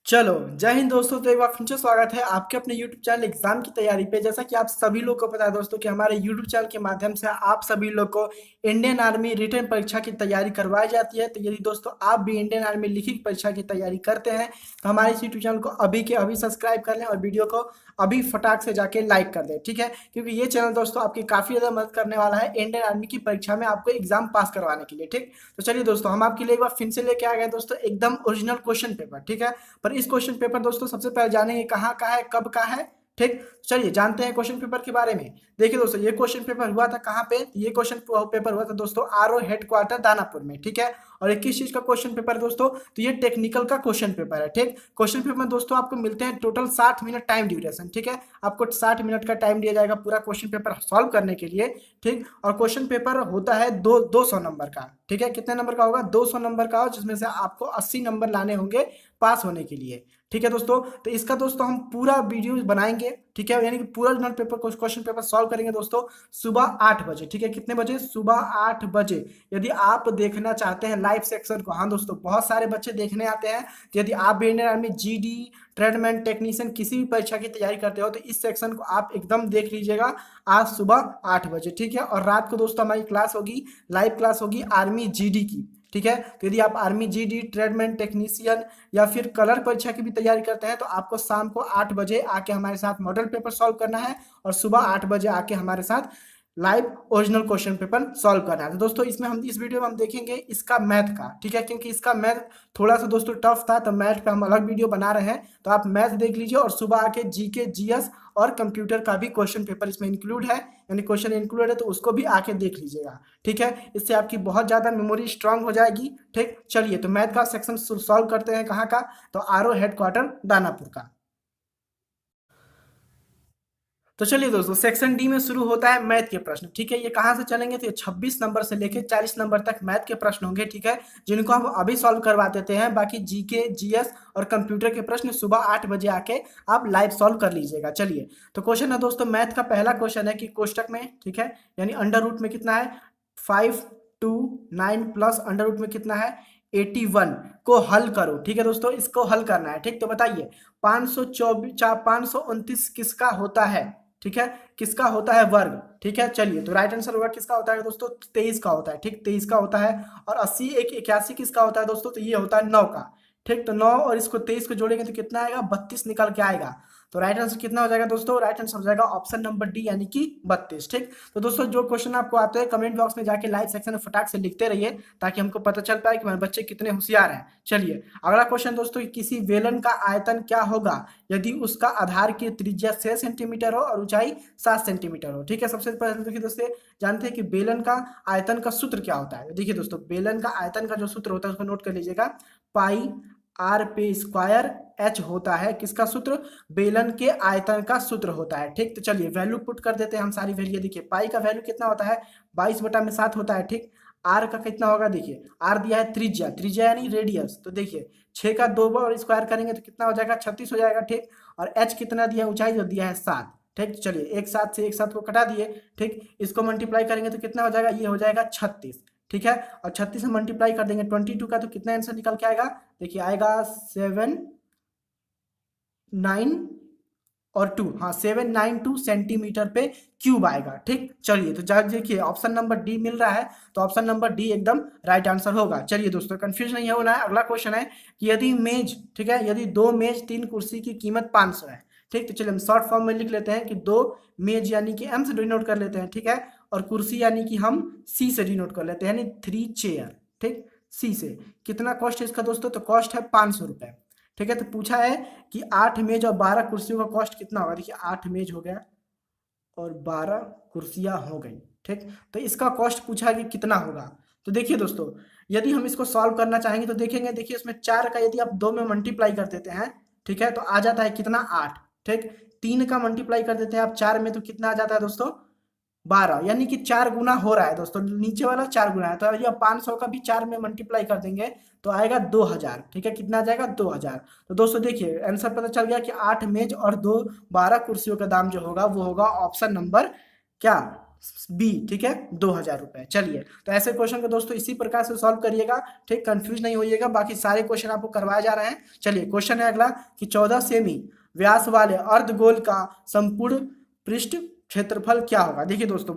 चलो, जय हिंद दोस्तों। तो एक बार फिर से स्वागत है आपके अपने YouTube चैनल एग्जाम की तैयारी पे। जैसा कि आप सभी लोग को पता है दोस्तों कि हमारे YouTube चैनल के माध्यम से आप सभी लोग को इंडियन आर्मी रिटन परीक्षा की तैयारी करवाई जाती है। तो यदि दोस्तों आप भी इंडियन आर्मी लिखित परीक्षा की तैयारी करते हैं तो हमारे इस YouTube चैनल को अभी के अभी सब्सक्राइब कर लें और वीडियो को अभी फटाक से जाके लाइक कर दें, ठीक है। क्योंकि ये चैनल दोस्तों आपकी काफ़ी ज़्यादा मदद करने वाला है इंडियन आर्मी की परीक्षा में आपको एग्जाम पास करवाने के लिए, ठीक। तो चलिए दोस्तों, हम आपके लिए एक बार फिर से लेके आ गए दोस्तों एकदम ओरिजिनल क्वेश्चन पेपर, ठीक है। पर इस क्वेश्चन पेपर दोस्तों सबसे पहले जानेंगे कहाँ का है, कब का है, ठीक। चलिए जानते हैं क्वेश्चन पेपर के बारे में। देखिए दोस्तों, ये क्वेश्चन पेपर हुआ था कहाँ पे, ये क्वेश्चन पेपर हुआ था दोस्तों आरओ हेडक्वार्टर दानापुर में, ठीक है। और 21 चीज का क्वेश्चन पेपर दोस्तों, तो ये टेक्निकल का क्वेश्चन पेपर है, ठीक। क्वेश्चन पेपर में दोस्तों आपको मिलते हैं टोटल 60 मिनट टाइम ड्यूरेशन, ठीक है। आपको 60 मिनट का टाइम दिया जाएगा पूरा क्वेश्चन पेपर सॉल्व करने के लिए, ठीक। और क्वेश्चन पेपर होता है 200 नंबर का, ठीक है। कितने नंबर का होगा? 200 नंबर का, जिसमें से आपको 80 नंबर लाने होंगे पास होने के लिए, ठीक है दोस्तों। तो इसका दोस्तों हम पूरा वीडियो बनाएंगे, ठीक है, यानी कि पूरा general paper question paper solve करेंगे दोस्तों सुबह 8 बजे, ठीक है। कितने बजे? सुबह 8 बजे। यदि आप देखना चाहते हैं लाइव सेक्शन को, हाँ दोस्तों बहुत सारे बच्चे देखने आते हैं। तो यदि आप भी Indian army GD tradesman technician किसी भी परीक्षा की तैयारी करते हो तो इस सेक्शन को आप एकदम देख लीजिएगा आज सुबह 8 बजे, ठीक है। और रात को दोस्तों हमारी क्लास होगी, लाइव क्लास होगी आर्मी जीडी की, ठीक है। तो यदि आप आर्मी जीडी ट्रेडमैन टेक्नीशियन या फिर कलर परीक्षा की भी तैयारी करते हैं तो आपको शाम को 8 बजे आके हमारे साथ मॉडल पेपर सॉल्व करना है और सुबह 8 बजे आके हमारे साथ live original question paper solve करना है। तो दोस्तों इसमें हम इस वीडियो में हम देखेंगे इसका मैथ का, ठीक है, क्योंकि इसका मैथ थोड़ा सा दोस्तों टफ था तो मैथ पे हम अलग वीडियो बना रहे हैं। तो आप मैथ देख लीजिए और सुबह आके जीके जीएस और कंप्यूटर का भी क्वेश्चन पेपर इसमें इंक्लूड है, यानी क्वेश्चन इंक्लूड है तो उसको भी आके देख लीजिएगा, ठीक है। इससे आपकी बहुत ज़्यादा मेमोरी स्ट्रांग हो जाएगी, ठीक। चलिए तो मैथ का सेक्शन सॉल्व करते हैं कहाँ का, तो आरओ हेडक्वार्टर दानापुर का। तो चलिए दोस्तों, सेक्शन डी में शुरू होता है मैथ के प्रश्न, ठीक है। ये कहाँ से चलेंगे? तो ये 26 नंबर से लेके 40 नंबर तक मैथ के प्रश्न होंगे, ठीक है, जिनको हम अभी सॉल्व करवा देते हैं। बाकी जीके जीएस और कंप्यूटर के प्रश्न सुबह 8 बजे आके आप लाइव सॉल्व कर लीजिएगा। चलिए तो क्वेश्चन है दोस्तों, मैथ का पहला क्वेश्चन है कि कोष्टक में, ठीक है, यानी अंडर रूट में कितना है 529 प्लस अंडर रूट में कितना है 81 को हल करो, ठीक है दोस्तों, इसको हल करना है, ठीक। तो बताइए 529 किसका होता है, ठीक है, किसका होता है वर्ग, ठीक है। चलिए तो राइट आंसर होगा किसका होता है दोस्तों? 23 का होता है, ठीक, 23 का होता है। और 80 एक 81 किसका होता है दोस्तों? तो ये होता है 9 का, ठीक। तो 9 और इसको 23 को जोड़ेंगे तो कितना आएगा? 32 निकल के आएगा। तो राइट आंसर कितना हो जाएगा दोस्तों? राइट आंसर हो जाएगा ऑप्शन नंबर डी, यानी कि 32, ठीक। तो दोस्तों जो क्वेश्चन आपको आते हैं कमेंट बॉक्स में जाके लाइव सेक्शन में फटाक से लिखते रहिए ताकि हमको पता चल पाए कि हमारे बच्चे कितने होशियार हैं। चलिए अगला क्वेश्चन दोस्तों, किसी बेलन का आयतन क्या होगा यदि उसका आधार की त्रिज्या 6 सेंटीमीटर हो और ऊंचाई 7 सेंटीमीटर हो, ठीक है। सबसे पहले देखिए दोस्तों, जानते हैं कि बेलन का आयतन का सूत्र क्या होता है। देखिए दोस्तों, बेलन का आयतन का जो सूत्र होता है उसको नोट कर लीजिएगा, पाई आर पे स्क्वायर एच होता है किसका सूत्र? बेलन के आयतन का सूत्र होता है, ठीक। तो चलिए वैल्यू पुट कर देते हैं हम सारी वैल्यू। देखिए पाई का वैल्यू कितना होता है? 22/7 होता है, ठीक। आर का कितना होगा? देखिए आर दिया है त्रिज्या, त्रिज्या यानी रेडियस, तो देखिए 6 का 2 बार स्क्वायर करेंगे तो कितना हो जाएगा? 36 हो जाएगा, ठीक। और एच कितना दिया है? ऊंचाई जो दिया है 7, ठीक। तो चलिए एक साथ से एक साथ को कटा दिए, ठीक। इसको मल्टीप्लाई करेंगे तो कितना हो जाएगा? ये हो जाएगा 36, ठीक है। और 36 से मल्टीप्लाई कर देंगे 22 का तो कितना आंसर निकल के आएगा? देखिए आएगा 7 9 और 2, हाँ 792 सेंटीमीटर पे क्यूब आएगा, ठीक। चलिए तो जब देखिए ऑप्शन नंबर डी मिल रहा है तो ऑप्शन नंबर डी एकदम राइट आंसर होगा। चलिए दोस्तों कंफ्यूज नहीं होना है। अगला क्वेश्चन है कि यदि मेज, ठीक है, यदि 2 मेज 3 कुर्सी की कीमत 500 है, ठीक। तो चलिए हम शॉर्ट फॉर्म में लिख लेते हैं कि 2 मेज यानी कि एम से डिनोट कर लेते हैं, ठीक है, और कुर्सी यानी कि हम सी से डिनोट कर लेते हैं, यानी 3 चेयर, ठीक। सी से कितना कॉस्ट है इसका दोस्तों? तो कॉस्ट है 500 रुपए, ठीक है। तो पूछा है कि 8 मेज और 12 कुर्सियों का कॉस्ट कितना होगा। देखिए 8 मेज हो गया और 12 कुर्सियां हो गई, ठीक। तो इसका कॉस्ट पूछा है कि कितना होगा। तो देखिए दोस्तों, यदि हम इसको सॉल्व करना चाहेंगे तो देखेंगे, देखिए इसमें 4 का यदि आप 2 में मल्टीप्लाई कर देते हैं, ठीक है, तो आ जाता है कितना? 8, ठीक। 3 का मल्टीप्लाई कर देते हैं आप 4 में तो कितना आ जाता है दोस्तों? 12, यानी कि 4 गुना हो रहा है दोस्तों, नीचे वाला 4 गुना है। तो यदि आप 500 का भी 4 में मल्टीप्लाई कर देंगे तो आएगा 2000, ठीक है। कितना आ जाएगा? 2000। तो दोस्तों देखिए आंसर पता चल गया कि 8 मेज और 12 कुर्सियों का दाम जो होगा वो होगा ऑप्शन नंबर क्या? बी, ठीक है, 2,000 रुपए। चलिए, तो ऐसे क्वेश्चन को दोस्तों इसी प्रकार से सॉल्व करिएगा, ठीक, कंफ्यूज नहीं होइएगा, बाकी सारे क्वेश्चन आपको करवाए जा रहे हैं। चलिए, क्वेश्चन है अगला कि 14 सेमी व्यास वाले अर्धगोल का संपूर्ण पृष्ठ क्षेत्रफल क्या होगा। देखिए दोस्तों,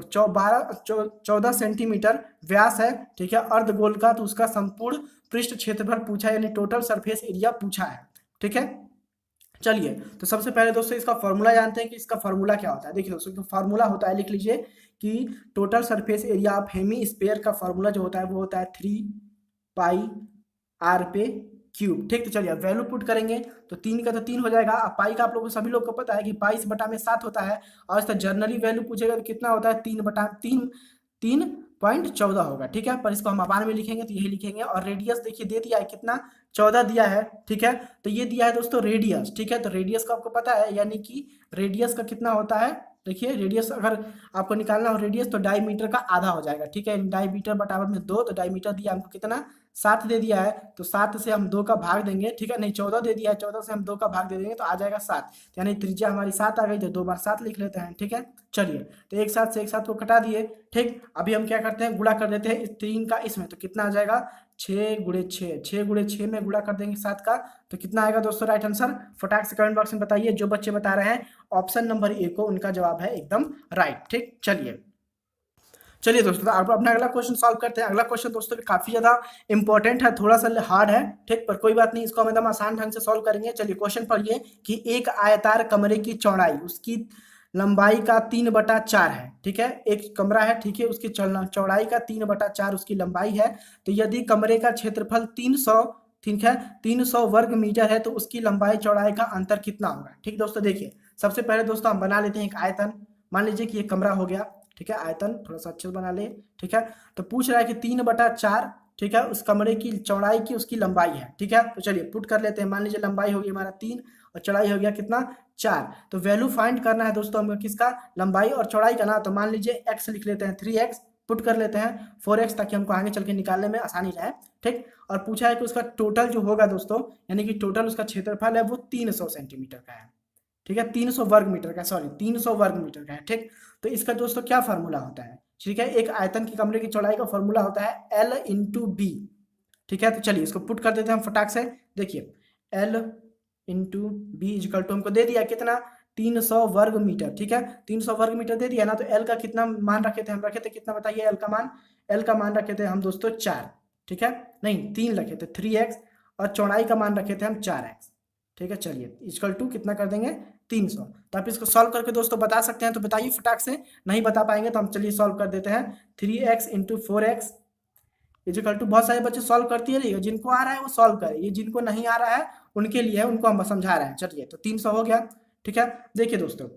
14 सेंटीमीटर व्यास है, ठीक है, अर्धगोल का, तो उसका संपूर्ण पृष्ठ क्षेत्रफल पूछा है, यानी टोटल सरफेस एरिया पूछा है, ठीक है। चलिए, तो सबसे पहले दोस्तों इसका फॉर्मूला जानते हैं कि इसका फॉर्मूला क्या होता है। देखिए दोस्तों, तो फॉर्मूला होता है, लिख लीजिए कि total surface area of hemisphere का फॉर्मूला जो होता है वो होता है 3 पाई r पे क्यूब, ठीक। तो चलिए, अब वैल्यू पुट करेंगे तो 3 का तो 3 हो जाएगा। अब पाई का आप लोगों को सभी लोग को पता है कि पाई इस बटा में 7 होता है, और इसका जर्नली वैल्यू पूछेगा तो कितना होता है, 3/3.14 होगा, ठीक है। पर इसको हम अपान में लिखेंगे तो यही लिखेंगे। और रेडियस देखिए दे दिया है कितना, 14 दिया है, ठीक है। तो ये दिया है दोस्तों रेडियस, ठीक है। तो रेडियस का आपको पता है, यानी कि रेडियस का कितना होता है, देखिए रेडियस अगर आपको निकालना हो रेडियस तो डायमीटर का आधा हो जाएगा, ठीक है। डायमीटर बराबर में 2, तो डायमीटर दिया हमको कितना, 7 दे दिया है, तो 7 से हम 2 का भाग देंगे, ठीक है, नहीं 14 दे दिया है, 14 से हम 2 का भाग दे देंगे तो आ जाएगा 7, यानी त्रिज्या हमारी 7 आ गई, तो 2 बार 7 लिख लेते हैं, ठीक है। चलिए, तो एक साथ से एक साथ को कटा दिए, ठीक। अभी हम क्या करते हैं, गुणा कर देते हैं इस 3 का इसमें, तो कितना आ जाएगा, 6 × 6, 6 में गुणा कर देंगे 7 का, तो कितना आएगा दोस्तों राइट आंसर। फटाक से कमेंट बॉक्स में बताइए, जो बच्चे बता रहे हैं ऑप्शन नंबर ए को, उनका जवाब है एकदम राइट, ठीक। चलिए दोस्तों, तो आप अपना अगला क्वेश्चन सॉल्व करते हैं। अगला क्वेश्चन दोस्तों भी काफी ज्यादा इंपॉर्टेंट है, थोड़ा सा हार्ड है, ठीक, पर कोई बात नहीं, इसको हम एकदम आसान ढंग से सॉल्व करेंगे। चलिए, क्वेश्चन पढ़िए कि एक आयताकार कमरे की चौड़ाई उसकी लंबाई का 3/4 है, ठीक है। एक कमरा है, ठीक है, उसकी चौड़ाई का 3/4 उसकी लंबाई है। तो यदि कमरे का क्षेत्रफल 300, ठीक है, 300 वर्ग मीटर है, तो उसकी लंबाई चौड़ाई का अंतर कितना होगा, ठीक। दोस्तों देखिए, सबसे पहले दोस्तों हम बना लेते हैं एक आयतन। मान लीजिए कि ये कमरा हो गया, ठीक है, आयतन थोड़ा सा अच्छे से बना ले, ठीक है। तो पूछ रहा है कि 3/4, ठीक है, उस कमरे की चौड़ाई की उसकी लंबाई है, ठीक है। तो चलिए पुट कर लेते हैं। मान लीजिए लंबाई होगी हमारा 3 और चौड़ाई हो गया कितना, 4। तो वैल्यू फाइंड करना है दोस्तों हमको किसका, लंबाई और चौड़ाई का ना। तो मान लीजिए x लिख लेते हैं, 3x पुट कर लेते हैं 4x, ताकि हमको आगे चल के निकालने में आसानी रहे, ठीक। और पूछा है कि उसका टोटल जो होगा दोस्तों, यानी कि टोटल उसका क्षेत्रफल है वो 300 सेंटीमीटर का है, ठीक है, 300 वर्ग मीटर का, सॉरी 300 वर्ग मीटर का है, ठीक। तो इसका दोस्तों क्या फार्मूला होता है, ठीक है, एक आयतन की कमरे की चौड़ाई का फार्मूला होता है L/B, ठीक है। तो चलिए इसको पुट कर देते हैं हम फटाक से। देखिए L/B इक्वल टू हमको दे दिया कितना, 300 वर्ग मीटर, ठीक है, 300 वर्ग मीटर दे दिया ना। तो L का कितना मान रखे थे हम, रखे थे कितना बताइए, L का मान रखे थे हम दोस्तों 4, ठीक है, नहीं 3 रखे थे 3x, और चौड़ाई का मान रखे थे हम 4x, ठीक है। चलिए इक्वल टू कितना कर देंगे, 300। तो आप इसको सॉल्व करके दोस्तों बता सकते हैं, तो बताइए फटाक से। नहीं बता पाएंगे तो हम चलिए सॉल्व कर देते हैं। 3x × 4x इक्वल टू, बहुत सारे बच्चे सॉल्व करती है, जिनको आ रहा है वो सॉल्व करे, ये जिनको नहीं आ रहा है उनके लिए है, उनको हम समझा रहे हैं। चलिए, तो 300 हो गया, ठीक है। देखिए दोस्तों,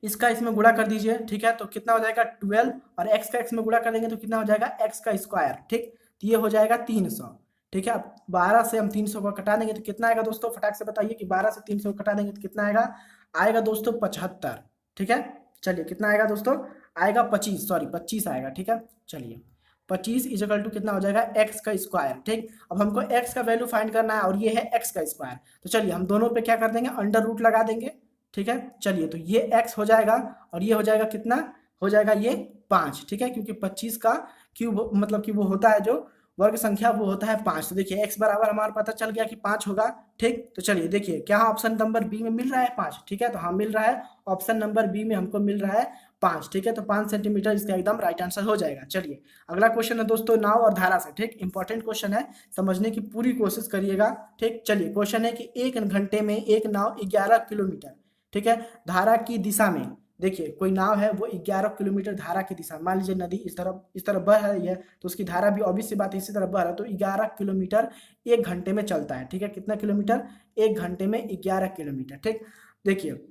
इसका इसमें गुणा कर दीजिए, ठीक है। तो कितना हो जाएगा 12, और x का x में गुणा कर देंगे तो कितना हो जाएगा x का स्क्वायर, ठीक। तो ये हो जाएगा 300, ठीक है। अब 12 से हम 300 को कटा देंगे तो कितना आएगा दोस्तों, फटाक से बताइए कि 12 से 300 को कटा देंगे तो कितना आएगा, आएगा दोस्तों 75, ठीक है। चलिए कितना आएगा दोस्तों, आएगा 25, सॉरी 25 आएगा, ठीक है। चलिए 25 इक्वल टू कितना हो जाएगा, x का स्क्वायर, ठीक। अब हमको x का वैल्यू फाइंड करना है, और ये है x का स्क्वायर। तो चलिए हम दोनों पे क्या कर देंगे, अंडर रूट लगा देंगे, ठीक है। चलिए, तो ये x हो जाएगा, और ये हो जाएगा कितना, हो जाएगा ये 5, ठीक है, क्योंकि 25 का क्यूब मतलब कि वो होता है जो वर्ग संख्या वो होता है 5। तो देखिए x बराबर हमारा पता चल गया कि 5 होगा, ठीक। तो चलिए देखिए क्या ऑप्शन नंबर बी में मिल रहा है 5, ठीक है। तो हाँ मिल रहा है, ऑप्शन नंबर बी में हमको मिल रहा है 5, ठीक है। तो 5 सेंटीमीटर इसका एकदम राइट आंसर हो जाएगा। चलिए अगला क्वेश्चन है दोस्तों नाव और धारा से, ठीक, इंपॉर्टेंट क्वेश्चन है, समझने की पूरी कोशिश करिएगा, ठीक। चलिए क्वेश्चन है कि 1 घंटे में एक नाव 11 किलोमीटर, ठीक है, धारा की दिशा में, देखिए कोई नाव है वो 11 किलोमीटर धारा की दिशा, मान लीजिए नदी इस तरफ बह रही है, तो उसकी धारा भी ऑब्वियस सी बात है इसी तरफ बह रहा है, तो 11 किलोमीटर 1 घंटे में चलता है, ठीक है। कितना किलोमीटर, 1 घंटे में 11 किलोमीटर, ठीक। देखिए,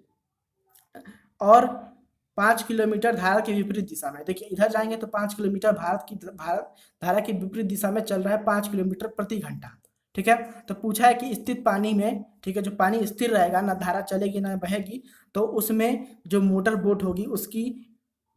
और 5 किलोमीटर धारा के विपरीत दिशा में, देखिए इधर जाएंगे तो 5 किलोमीटर भारत धारा की विपरीत दिशा में चल रहा है 5 किलोमीटर प्रति घंटा, ठीक है। तो पूछा है कि स्थिर पानी में, ठीक है, जो पानी स्थिर रहेगा, ना धारा चलेगी ना बहेगी, तो उसमें जो मोटर बोट होगी उसकी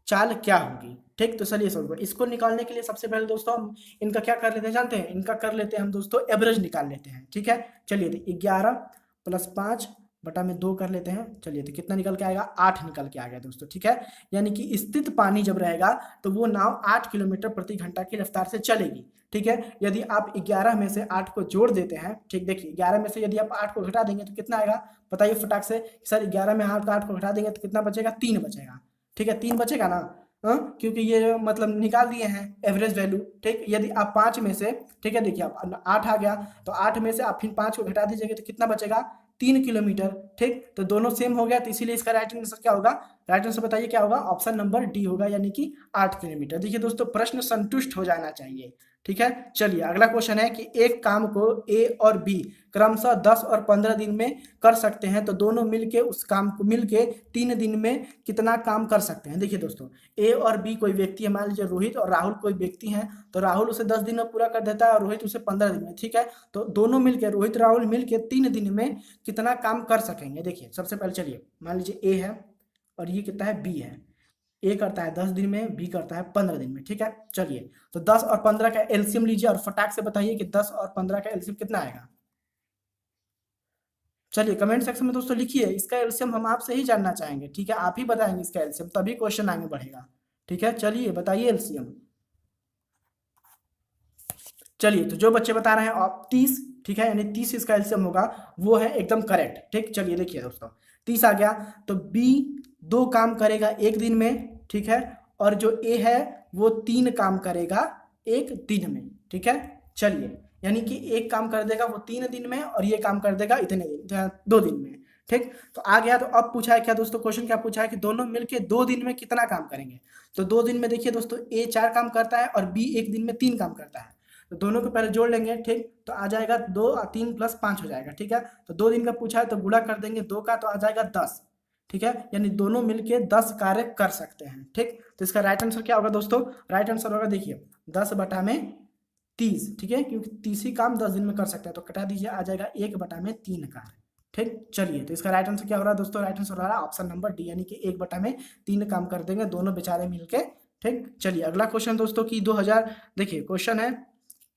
चाल क्या होगी, ठीक। तो चलिए समझो, इसको निकालने के लिए सबसे पहले दोस्तों हम इनका क्या कर लेते हैं जानते हैं, इनका कर लेते हैं हम दोस्तों एवरेज निकाल लेते हैं, ठीक है। चलिए 11 + 5 बटा में 2 कर लेते हैं। चलिए तो कितना निकल के आएगा, 8 निकल के आ गया दोस्तों, ठीक है। यानी कि स्थित पानी जब रहेगा तो वो नाव 8 किलोमीटर प्रति घंटा की रफ्तार से चलेगी, ठीक है। यदि आप 11 में से 8 को जोड़ देते हैं, ठीक, देखिए 11 में से यदि आप 8 को घटा देंगे तो कितना आएगा, बताइए फटाक से। सर 11 में 8 को घटा देंगे तो कितना बचेगा, 3 बचेगा, ठीक है, 3 बचेगा ना। क्योंकि ये मतलब निकाल दिए हैं एवरेज वैल्यू, ठीक। यदि आप 5 में से, ठीक है, देखिए आप 8 आ गया तो 8 में से आप फिर 5 को घटा दीजिएगा तो कितना बचेगा, 3 किलोमीटर, ठीक। तो दोनों सेम हो गया, तो इसीलिए इसका राइट आंसर क्या होगा, राइट आंसर बताइए क्या होगा, ऑप्शन नंबर डी होगा, यानी कि 8 किलोमीटर। देखिए दोस्तों प्रश्न संतुष्ट हो जाना चाहिए, ठीक है। चलिए अगला क्वेश्चन है कि एक काम को ए और बी क्रमशः 10 और 15 दिन में कर सकते हैं, तो दोनों मिलके उस काम को मिलके 3 दिन में कितना काम कर सकते हैं। देखिए दोस्तों ए और बी कोई व्यक्ति है, मान लीजिए रोहित और राहुल कोई व्यक्ति हैं, तो राहुल उसे 10 दिन में पूरा कर देता है और रोहित उसे 15 दिन में, ठीक है। तो दोनों मिलके, रोहित राहुल मिलके 3 दिन में कितना काम कर सकेंगे। देखिए सबसे पहले चलिए मान लीजिए ए है और ये कितना है, बी है। ए करता है 10 दिन में, बी करता है 15 दिन में, ठीक है। चलिए तो 10 और 15 का एलसीएम लीजिए और फटाक से बताइए कि 10 और 15 का एलसीएम कितना आएगा। चलिए कमेंट सेक्शन में दोस्तों लिखिए, इसका एलसीएम हम आपसे ही जानना चाहेंगे, ठीक है। आप ही बताएंगे इसका एलसीएम, तभी क्वेश्चन आगे बढ़ेगा, ठीक है। चलिए बताइए एलसीएम। चलिए तो जो बच्चे बता रहे हैं आप 30, ठीक है, यानी 30 इसका एलसीएम होगा, वो है एकदम करेक्ट, ठीक। चलिए देखिए दोस्तों 30 आ गया, तो बी 2 काम करेगा 1 दिन में, ठीक है, और जो ए है वो 3 काम करेगा 1 दिन में, ठीक है। चलिए यानी कि एक काम कर देगा वो 3 दिन में और ये काम कर देगा इतने दिन 2 दिन में, ठीक। तो आ गया, तो अब पूछा है क्या दोस्तों, क्वेश्चन क्या पूछा है कि दोनों मिलके 2 दिन में कितना काम करेंगे। तो 2 दिन में देखिए दोस्तों ए 4 काम करता है और बी 1 दिन में 3 काम करता है, तो दोनों को पहले जोड़ लेंगे, ठीक। तो आ जाएगा 2 और 3 प्लस 5 हो जाएगा, ठीक है। तो 2 दिन का पूछा है तो गुणा कर देंगे 2 का, तो आ जाएगा 10, ठीक है। यानी दोनों मिलके 10 कार्य कर सकते हैं, ठीक। तो इसका राइट आंसर क्या होगा दोस्तों, राइट आंसर होगा देखिए 10 बटा में 30, ठीक है, क्योंकि 30 ही काम 10 दिन में कर सकते हैं, तो कटा दीजिए, आ जाएगा 1 बटा में 3 कार्य, ठीक। चलिए तो इसका राइट आंसर क्या हो रहा है दोस्तों, राइट आंसर हो रहा है ऑप्शन नंबर डी, यानी कि 1 बटा में 3 काम कर देंगे दोनों बेचारे मिलके, ठीक। चलिए अगला क्वेश्चन दोस्तों की 2000, देखिए क्वेश्चन है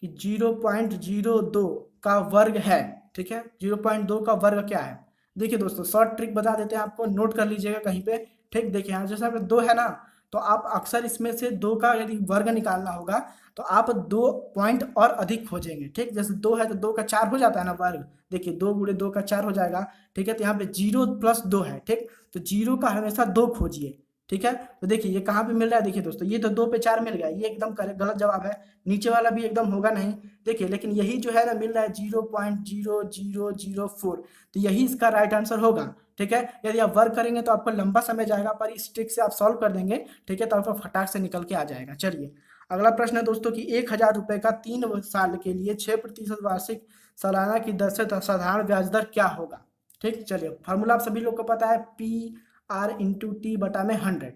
कि 0.02 का वर्ग है, ठीक है। 0.2 का वर्ग क्या है, देखिए दोस्तों शॉर्ट ट्रिक बता देते हैं आपको, नोट कर लीजिएगा कहीं पे, ठीक। देखिए यहाँ जैसा 2 है ना, तो आप अक्सर इसमें से 2 का यदि वर्ग निकालना होगा तो आप 2 पॉइंट और अधिक खोजेंगे, ठीक। जैसे 2 है तो 2 का 4 हो जाता है ना वर्ग, देखिए 2 गुणे 2 का 4 हो जाएगा, ठीक है। तो यहाँ पे 0 प्लस 2 है, ठीक। तो 0 का हमेशा 2 खोजिए, ठीक है। तो देखिए ये कहाँ पे मिल रहा है, देखिए दोस्तों ये तो 2 पे 4 मिल गया, ये एकदम गलत जवाब है, नीचे वाला भी एकदम होगा नहीं, देखिए। लेकिन यही जो है ना मिल रहा है 0.0004, तो यही इसका राइट आंसर होगा, ठीक है। यदि आप वर्क करेंगे तो आपको लंबा समय जाएगा, पर इस ट्रिक से आप सॉल्व कर देंगे, ठीक है, तो आपका फटाक से निकल के आ जाएगा। चलिए अगला प्रश्न है दोस्तों कि 1000 रुपए का 3 साल के लिए 6% वार्षिक सालाना की दर से साधारण ब्याज दर क्या होगा, ठीक। चलिए फार्मूला आप सभी लोग को पता है, PR/T बटा में 100,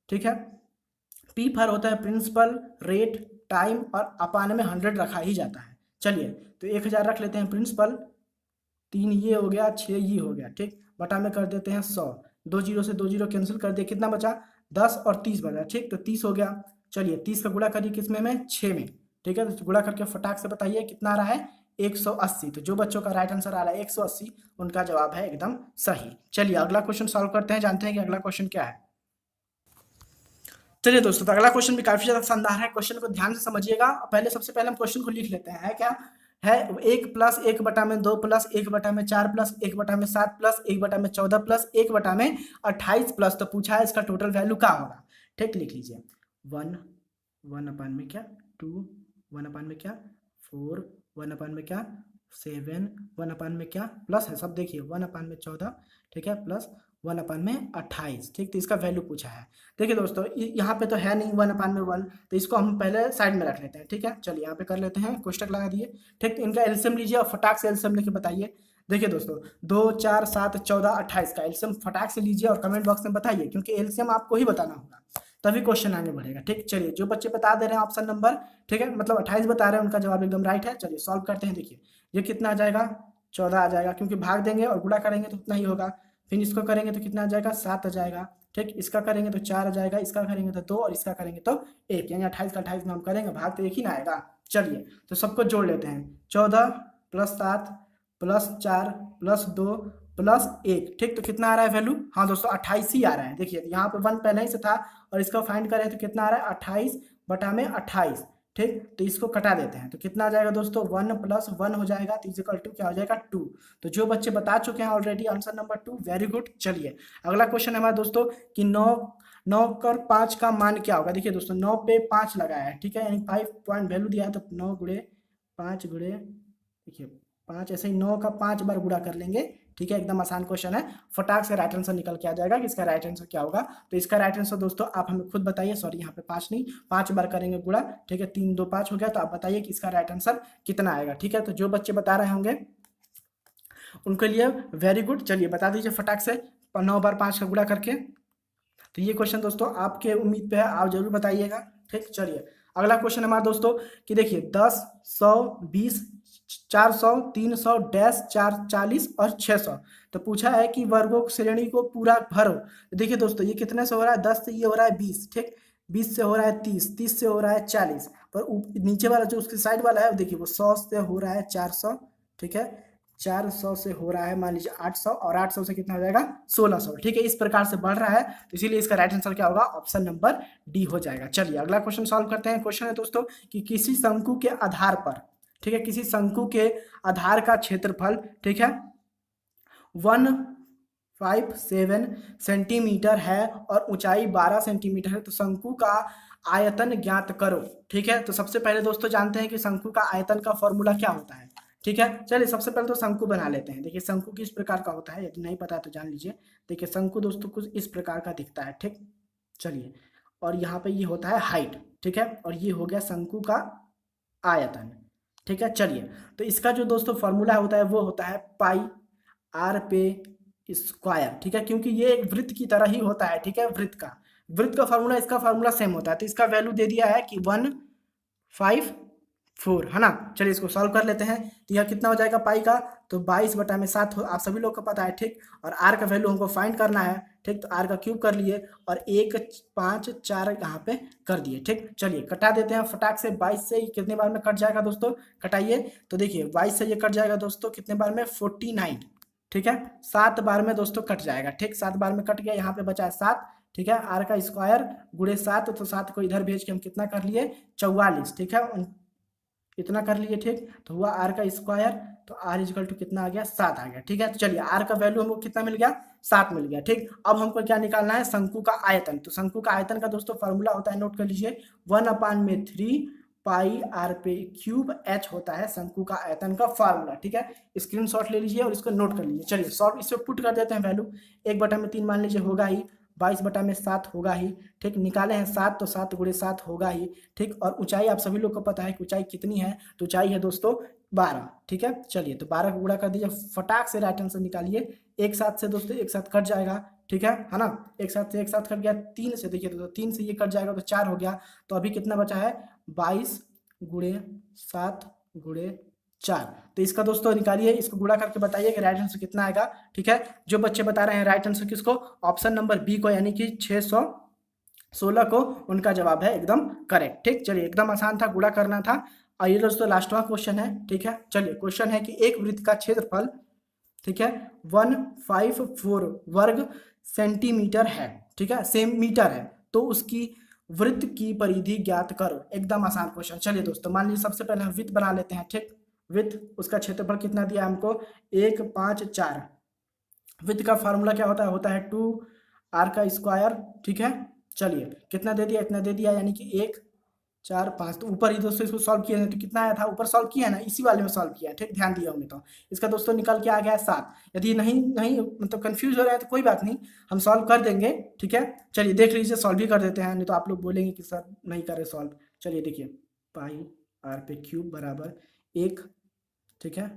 ठीक है। पी फॉर होता है प्रिंसिपल, रेट, टाइम और अपान में 100 रखा ही जाता है। चलिए तो 1000 रख लेते हैं प्रिंसिपल, 3 ये हो गया, 6 ये हो गया, ठीक। बटा में कर देते हैं 100, 2 जीरो से 2 जीरो कैंसिल कर दिए, कितना बचा 10 और 30 बचा, ठीक। तो 30 हो गया। चलिए 30 का गुणा करिए किसमें में, 6 में, ठीक है। तो गुणा करके फटाक से बताइए कितना आ रहा है, 180। तो जो बच्चों का राइट आंसर आ रहा है 180, उनका जवाब है एकदम सही। चलिए अगला क्वेश्चन सॉल्व करते हैं, जानते हैं कि अगला क्वेश्चन क्या है। चलिए दोस्तों तो अगला क्वेश्चन भी काफी ज्यादा शानदार है, क्वेश्चन को ध्यान से समझिएगा। पहले सबसे पहले हम क्वेश्चन को लिख लेते हैं, है क्या है, 1 प्लस 1 बटा में 2 प्लस 1 बटा में 4 प्लस 1 बटा में 7 प्लस 1 बटा में 14 प्लस 1 बटा में 28 प्लस, तो पूछा है इसका टोटल वैल्यू क्या होगा, ठीक। लिख लीजिए 1 अपान में क्या 2, 1 अपान में क्या 4, 1 अपान में क्या 7, 1 अपान में क्या प्लस है सब देखिए 1 अपान में 14, ठीक है, प्लस 1 अपान में 28, ठीक। तो इसका वैल्यू पूछा है। देखिए दोस्तों यहाँ पे तो है नहीं 1 अपान में 1, तो इसको हम पहले साइड में रख लेते हैं, ठीक है। चलिए यहाँ पे कर लेते हैं, कोष्टक लगा दिए, ठीक। तो इनका एलसीएम लीजिए और फटाक से एलसीएम लेके बताइए। देखिए दोस्तों 2 4 7 14 28 का एलसीएम फटाक से लीजिए और कमेंट बॉक्स में बताइए, क्योंकि एलसीएम आपको ही बताना होगा, तभी क्वेश्चन आगे बढ़ेगा, ठीक। चलिए जो बच्चे बता दे रहे हैं ऑप्शन नंबर, ठीक है, मतलब 28 बता रहे हैं, उनका जवाब एकदम राइट है। चलिए सॉल्व करते हैं, देखिए ये कितना आ जाएगा 14 आ जाएगा, क्योंकि भाग देंगे और गुणा करेंगे तो उतना ही होगा, फिर इसको करेंगे तो कितना आ जाएगा 7 आ जाएगा, ठीक। इसका करेंगे तो 4 आ जाएगा, इसका करेंगे तो 2 और इसका करेंगे तो 1, यानी 28 का 28 में हम करेंगे भाग तो एक ही ना आएगा। चलिए तो सबको जोड़ लेते हैं, 14 प्लस 7 प्लस 4 प्लस 2 प्लस 1, ठीक। तो कितना आ रहा है वैल्यू? हाँ दोस्तों 28 ही आ रहा है। देखिए यहाँ पे 1 पहले ही से था और इसका फाइंड करें तो कितना आ रहा है 28/28, ठीक। तो इसको कटा देते हैं तो कितना आ जाएगा दोस्तों 1 + 1 हो जाएगा, तो इज इक्वल टू क्या हो जाएगा 2। तो जो बच्चे बता चुके हैं already answer number 2, very good. चलिए अगला क्वेश्चन है हमारा दोस्तों कि 9 कर 5 का मान क्या होगा। देखिए दोस्तों 9 पे 5 लगाया है, ठीक है, यानी 5 पॉइंट वैल्यू दिया है, तो 9 गुणे 5 गुणे देखिए 5, ऐसे ही 9 का 5 बार गुणा कर लेंगे, ठीक है। एकदम आसान क्वेश्चन है, फटाक से राइट आंसर निकल के आ जाएगा कि इसका राइट आंसर क्या होगा। तो इसका राइट आंसर दोस्तों आप हमें खुद बताइए, सॉरी यहाँ पे 5 नहीं 5 बार करेंगे गुणा, ठीक है, 3 2 5 हो गया। तो आप बताइए कि इसका राइट आंसर कितना आएगा, ठीक है। तो जो बच्चे बता रहे होंगे उनके लिए वेरी गुड। चलिए बता दीजिए फटाक से 9 बार 5 का गुणा करके। तो ये क्वेश्चन दोस्तों आपके उम्मीद पे है, आप जरूर बताइएगा, ठीक। चलिए अगला क्वेश्चन हमारा दोस्तों कि देखिए 10, 100, 20, 400, 300, डैश 440 और 600। तो पूछा है कि वर्गों श्रेणी को पूरा भरो। तो देखिए दोस्तों ये कितने से हो रहा है, 10 से ये हो रहा है 20, ठीक, 20 से हो रहा है 30, 30 से हो रहा है 40, पर नीचे वाला जो उसके साइड वाला है देखिए वो 100 से हो रहा है 400, ठीक है, 400 से हो रहा है मान लीजिए 800, और 800 से कितना हो जाएगा 1600, ठीक है। इस प्रकार से बढ़ रहा है, तो इसीलिए इसका राइट आंसर क्या होगा, ऑप्शन नंबर डी हो जाएगा। चलिए अगला क्वेश्चन सॉल्व करते हैं। क्वेश्चन है दोस्तों कि किसी शंकु के आधार पर, ठीक है, किसी शंकु के आधार का क्षेत्रफल, ठीक है, 157 सेंटीमीटर है और ऊंचाई 12 सेंटीमीटर है। तो शंकु का आयतन ज्ञात करो, ठीक है। तो सबसे पहले दोस्तों जानते हैं कि शंकु का आयतन का फॉर्मूला क्या होता है, ठीक है। चलिए सबसे पहले तो शंकु बना लेते हैं। देखिए शंकु किस प्रकार का होता है, यदि नहीं पता तो जान लीजिए। देखिए शंकु दोस्तों कुछ इस प्रकार का दिखता है, ठीक। चलिए और यहाँ पे ये होता है हाइट, ठीक है, और ये हो गया शंकु का आयतन, ठीक है। चलिए तो इसका जो दोस्तों फॉर्मूला होता है वो होता है पाई आर पे स्क्वायर, ठीक है, क्योंकि ये एक वृत्त की तरह ही होता है, ठीक है। वृत्त का फॉर्मूला इसका फॉर्मूला सेम होता है। तो इसका वैल्यू दे दिया है कि 154, है ना। चलिए इसको सॉल्व कर लेते हैं। तो यह कितना हो जाएगा पाई का, तो 22/7 आप सभी लोग को पता है, ठीक। और आर का वैल्यू हमको फाइंड करना है, ठीक। तो आर का क्यूब कर लिए और 1 5 4 यहाँ पे कर दिए, ठीक। चलिए कटा देते हैं फटाक से। 22 से कितने बार में कट जाएगा दोस्तों, कटाइए। तो देखिए 22 से ये कट जाएगा दोस्तों कितने बार में, 49, ठीक है, 7 बार में दोस्तों कट जाएगा, ठीक। 7 बार में कट गया, यहाँ पे बचा है 7, ठीक है। आर का स्क्वायर गुणे 7, तो 7 को इधर भेज के हम कितना कर लिए 44, ठीक है, इतना कर लिए, ठीक। तो हुआ आर का स्क्वायर, तो आर इजकल टू कितना आ गया 7 आ गया, ठीक है। तो चलिए आर का वैल्यू हमको कितना मिल गया 7 मिल गया, ठीक। अब हमको क्या निकालना है, शंकु का आयतन। तो शंकु का आयतन का दोस्तों फॉर्मूला होता है, नोट कर लीजिए, 1/3 पाई आर पे क्यूब एच होता है शंकु का आयतन का फार्मूला, ठीक है। स्क्रीनशॉट ले लीजिए और इसको नोट कर लीजिए। चलिए सॉल्व इसमें पुट कर देते हैं वैल्यू। 1/3 मान लीजिए होगा ही, 22/7 होगा ही, ठीक। निकाले हैं 7, तो 7 गुणे 7 होगा ही, ठीक। और ऊंचाई आप सभी लोग को पता है कि ऊंचाई कितनी है, तो ऊंचाई है दोस्तों 12, ठीक है। चलिए तो 12 को गुणा कर दीजिए, फटाक से राइट आंसर निकालिए। एक साथ से दोस्तों एक साथ कट जाएगा, ठीक है ना। एक साथ से एक साथ कट गया। 3 से देखिए तो 3 से ये कट जाएगा तो 4 हो गया। तो अभी कितना बचा है 22 गुणे 7 गुणे 4। तो इसका दोस्तों निकालिए, इसको गुणा करके बताइए कि राइट आंसर कितना आएगा, ठीक है। जो बच्चे बता रहे हैं राइट आंसर किसको, ऑप्शन नंबर बी को, यानी कि 616 को उनका जवाब है एकदम करेक्ट, ठीक। चलिए एकदम आसान था, गुणा करना था। और ये दोस्तों लास्टवा क्वेश्चन है, ठीक है। चलिए क्वेश्चन है कि एक वृत्त का क्षेत्रफल, ठीक है, 154 वर्ग सेंटीमीटर है, ठीक है, सेम मीटर है, तो उसकी वृत्त की परिधि ज्ञात करो। एकदम आसान क्वेश्चन। चलिए दोस्तों मान लीजिए सबसे पहले हम वृत्त बना लेते हैं, ठीक। वृत्त उसका क्षेत्रफल कितना दिया हमको 1 5 4। वृत्त का फार्मूला क्या होता है 2r का स्क्वायर, ठीक है। चलिए कितना दे दिया, इतना दे दिया, यानी कि 1 4 5। तो ऊपर ही दोस्तों इसको सॉल्व किया है तो कितना आया था, ऊपर सॉल्व किया है ना, इसी वाले में सॉल्व किया है, ठीक। ध्यान दिया होंगे तो इसका दोस्तों निकल के आ गया है 7। यदि नहीं मतलब कंफ्यूज हो रहा है तो कोई बात नहीं, हम सॉल्व कर देंगे, ठीक है। चलिए देख लीजिए, सॉल्व भी कर देते हैं, नहीं तो आप लोग बोलेंगे कि सर नहीं करे सॉल्व। चलिए देखिए पाई आर पे क्यूब बराबर 1, ठीक है,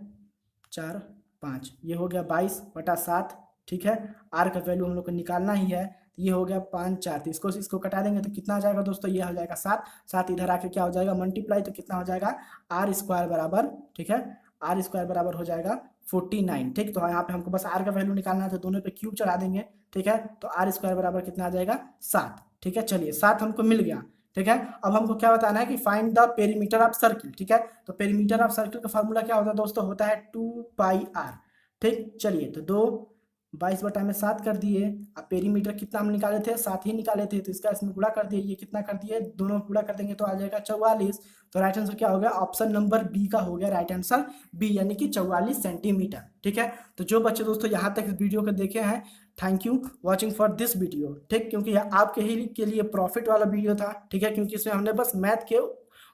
4 5, ये हो गया 22/7, ठीक है। आर का वैल्यू हम लोग को निकालना ही है, तो ये हो गया 5 4। तो इसको कटा देंगे तो कितना आ जाएगा दोस्तों, ये हो जाएगा 7, 7 इधर आके क्या हो जाएगा मल्टीप्लाई, तो कितना हो जाएगा आर स्क्वायर बराबर, ठीक है, आर स्क्वायर बराबर हो जाएगा 49, ठीक। तो यहाँ पे हमको बस आर का वैल्यू निकालना है, तो दोनों पे क्यूब चढ़ा देंगे, ठीक है। तो आर स्क्वायर बराबर कितना आ जाएगा 7, ठीक है। चलिए 7 हमको मिल गया, ठीक है। अब हमको क्या बताना है कि find the perimeter of circle, ठीक है। तो पेरीमीटर ऑफ सर्किल का फार्मूला क्या होता है दोस्तों, होता है 2 पाई आर, ठीक, चलिए तो 2 22/7 कर दिए। अब पेरीमीटर कितना हम निकाले थे, 7 ही निकाले थे, तो इसका इसमें गुणा कर दिए। ये कितना कर दिए, दोनों गुणा कर देंगे तो आ जाएगा 44। तो राइट आंसर क्या हो गया, ऑप्शन नंबर बी का हो गया राइट आंसर, बी यानी कि 44 सेंटीमीटर। ठीक है, तो जो बच्चे दोस्तों यहाँ तक इस वीडियो को देखे हैं, thank you watching for this video. ठीक, क्योंकि यह आपके ही के लिए प्रॉफिट वाला वीडियो था। ठीक है, क्योंकि इसमें हमने बस मैथ के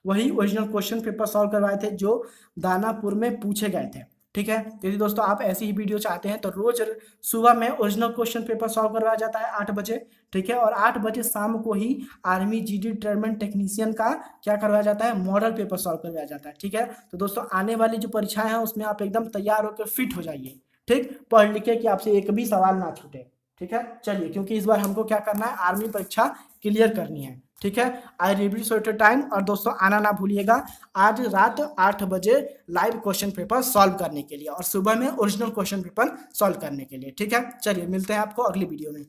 वही ओरिजिनल क्वेश्चन पेपर सॉल्व करवाए थे जो दानापुर में पूछे गए थे। ठीक है, यदि दोस्तों आप ऐसी ही वीडियो चाहते हैं तो रोज सुबह में ओरिजिनल क्वेश्चन पेपर सॉल्व करवाया जाता है 8 बजे। ठीक है, और 8 बजे शाम को ही आर्मी जीडी ट्रेडमैन टेक्नीशियन का क्या करवाया जाता है, मॉडल पेपर सॉल्व करवाया जाता है। ठीक है, तो दोस्तों आने वाली जो परीक्षाएं हैं उसमें आप एकदम तैयार होकर फिट हो जाइए। ठीक, पढ़ लिखे कि आपसे एक भी सवाल ना छूटे। ठीक है, चलिए, क्योंकि इस बार हमको क्या करना है, आर्मी परीक्षा क्लियर करनी है। ठीक है, आई रिव्यू सोटर टाइम, और दोस्तों आना ना भूलिएगा आज रात 8 बजे लाइव क्वेश्चन पेपर सॉल्व करने के लिए, और सुबह में ओरिजिनल क्वेश्चन पेपर सॉल्व करने के लिए। ठीक है, चलिए मिलते हैं आपको अगली वीडियो में।